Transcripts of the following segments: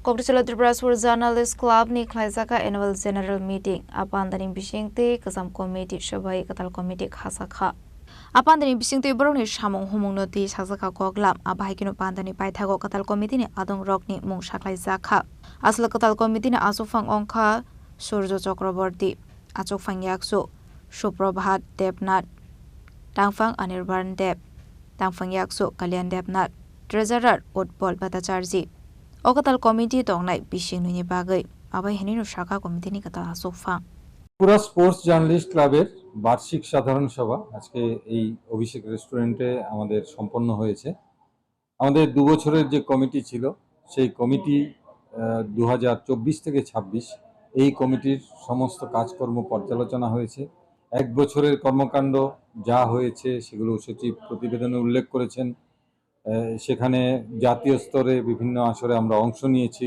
Kogdichala Tripuranspur Journalist Club ni Khlaisaka Annual General Meeting Apandani Bishingte Kasam Committee Shabai Katal Committee Khasakha Apandani Bishingte Boroni Shamong Humung Noti Shasaka Koglam Abahikino Pandani Paithago Katal Committee ni Adong Rokni Mung Shaklaizakha Asla Katal Committee ni Asufang Ongkha Surjo Chakraborty Achokfang Yakso Suprabhat Debnath Tangfang Anirban Deb Tangfang Yakso Kalyan Debnath Treasurer Utpal Bhattacharjee Okatal Committee tongnai bishing nuni bagai abai heninu shaka committee ni kata asofang পুরা sports journalist ক্লাবের বার্ষিক সাধারণ সভা আজকে এই অভিষেক রেস্টুরেন্টে আমাদের সম্পন্ন হয়েছে। আমাদের 2 বছরের যে কমিটি ছিল সেই কমিটি 2024 থেকে 26 এই কমিটির সমস্ত কাজকর্ম পর্যালোচনা হয়েছে। 1 বছরের কর্মকাণ্ড যা হয়েছে সেগুলো সচিব প্রতিবেদনে উল্লেখ করেছেন। সেখানে জাতীয় স্তরে বিভিন্ন আসরে আমরা অংশ নিয়েছি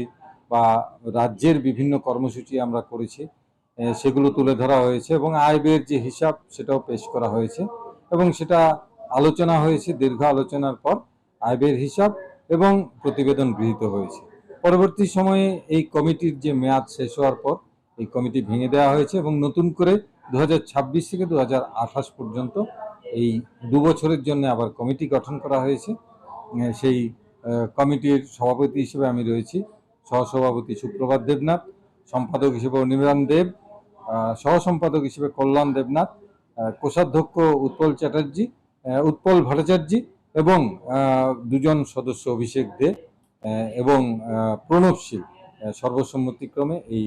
বা রাজ্যের বিভিন্ন কর্মসূচি আমরা করেছি, সেগুলো তুলে ধরা হয়েছে এবং আয় ব্যয়ের যে হিসাব সেটাও পেশ করা হয়েছে এবং সেটা আলোচনা হয়েছে। দীর্ঘ আলোচনার পর আয় ব্যয়ের হিসাব এবং প্রতিবেদন গৃহীত হয়েছে। পরবর্তী সময়ে এই কমিটির যে মেয়াদ শেষ হওয়ার পর এই কমিটি ভেঙে দেওয়া হয়েছে এবং নতুন করে 2026 থেকে 2028 পর্যন্ত এই 2 বছরের জন্য আবার কমিটি গঠন করা হয়েছে। সেই কমিটির সভাপতি হিসেবে আমি রয়েছি, সহসভাপতি সুপ্রভাত দেবনাথ, সম্পাদক হিসেবে অনির্বাণ দেব, সহসম্পাদক হিসেবে কল্যাণ দেবনাথ, কোষাধ্যক্ষ উৎপল ভট্টাচার্য এবং 2 জন সদস্য অভিষেক দে এবং প্রণব শীল সর্বসম্মতিক্রমে এই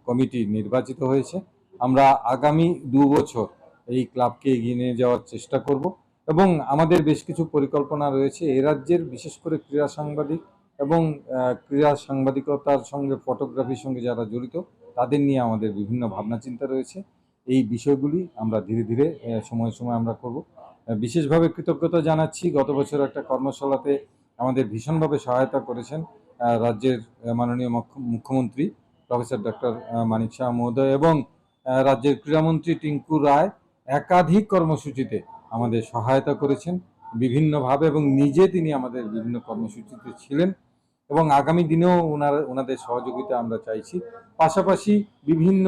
কমিটি নির্বাচিত হয়েছে। আমরা আগামী 2 বছর এই ক্লাবকে এগিয়ে নিয়ে যাওয়ার চেষ্টা করব এবং আমাদের বেশ কিছু পরিকল্পনা রয়েছে। এই রাজ্যের বিশেষ করে ক্রীড়া সাংবাদিক এবং ক্রীড়া সাংবাদিকতার সঙ্গে ফটোগ্রাফির সঙ্গে যারা জড়িত তাদের নিয়ে আমাদের বিভিন্ন ভাবনা চিন্তা রয়েছে। এই বিষয়গুলি আমরা ধীরে ধীরে সময় আমরা করব। বিশেষভাবে কৃতজ্ঞতা জানাচ্ছি, গত বছর একটা কর্মশালাতে আমাদের ভীষণভাবে সহায়তা করেছেন রাজ্যের মাননীয় মুখ্যমন্ত্রী প্রফেসর ডক্টর মানিক শাহ মহোদয় এবং রাজ্যের ক্রীড়ামন্ত্রী টিঙ্কু রায় একাধিক কর্মসূচিতে আমাদের সহায়তা করেছেন বিভিন্নভাবে এবং নিজে তিনি আমাদের বিভিন্ন কর্মসূচিতে ছিলেন এবং আগামী দিনেও ওনাদের সহযোগিতা আমরা চাইছি। পাশাপাশি বিভিন্ন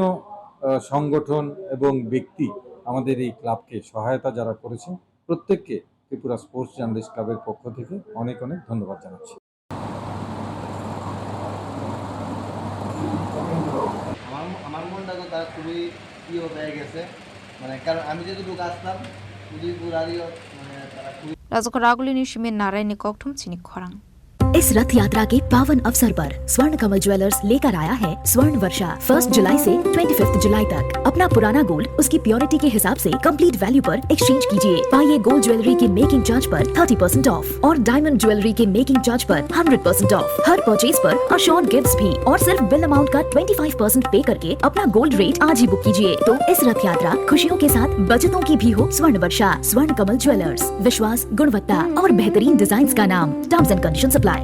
সংগঠন এবং ব্যক্তি আমাদের এই ক্লাবকে সহায়তা যারা করেছেন প্রত্যেককে ত্রিপুরা স্পোর্টস জার্নালিস্ট ক্লাবের পক্ষ থেকে অনেক অনেক ধন্যবাদ জানাচ্ছি। আমার মনটা তো তার খুবই প্রিয় হয়ে গেছে, মানে কারণ আমি যেটুকু আসলাম উদয়পুরারিও মানে তারা খুবই Razoko Ragulini Shimin Narayani Koktum Chini Khorang इस रथ यात्रा के पावन अवसर पर स्वर्ण कमल ज्वेलर्स लेकर आया है स्वर्ण वर्षा 1 जुलाई से 25 जुलाई तक। अपना पुराना गोल्ड उसकी प्योरिटी के हिसाब से कंप्लीट वैल्यू पर एक्सचेंज कीजिए। पाइए गोल्ड ज्वेलरी के मेकिंग चार्ज पर 30% ऑफ और डायमंड ज्वेलरी के मेकिंग चार्ज पर 100% ऑफ। हर परचेज पर अशोर्ड गिफ्ट्स भी और सिर्फ बिल अमाउंट का 25% पे करके अपना गोल्ड रेट आज ही बुक कीजिए। तो इस रथ यात्रा खुशियों के साथ बचतों की भी हो। स्वर्ण वर्षा स्वर्ण कमल ज्वेलर्स, विश्वास, गुणवत्ता और बेहतरीन डिजाइन का नाम। Terms and condition apply.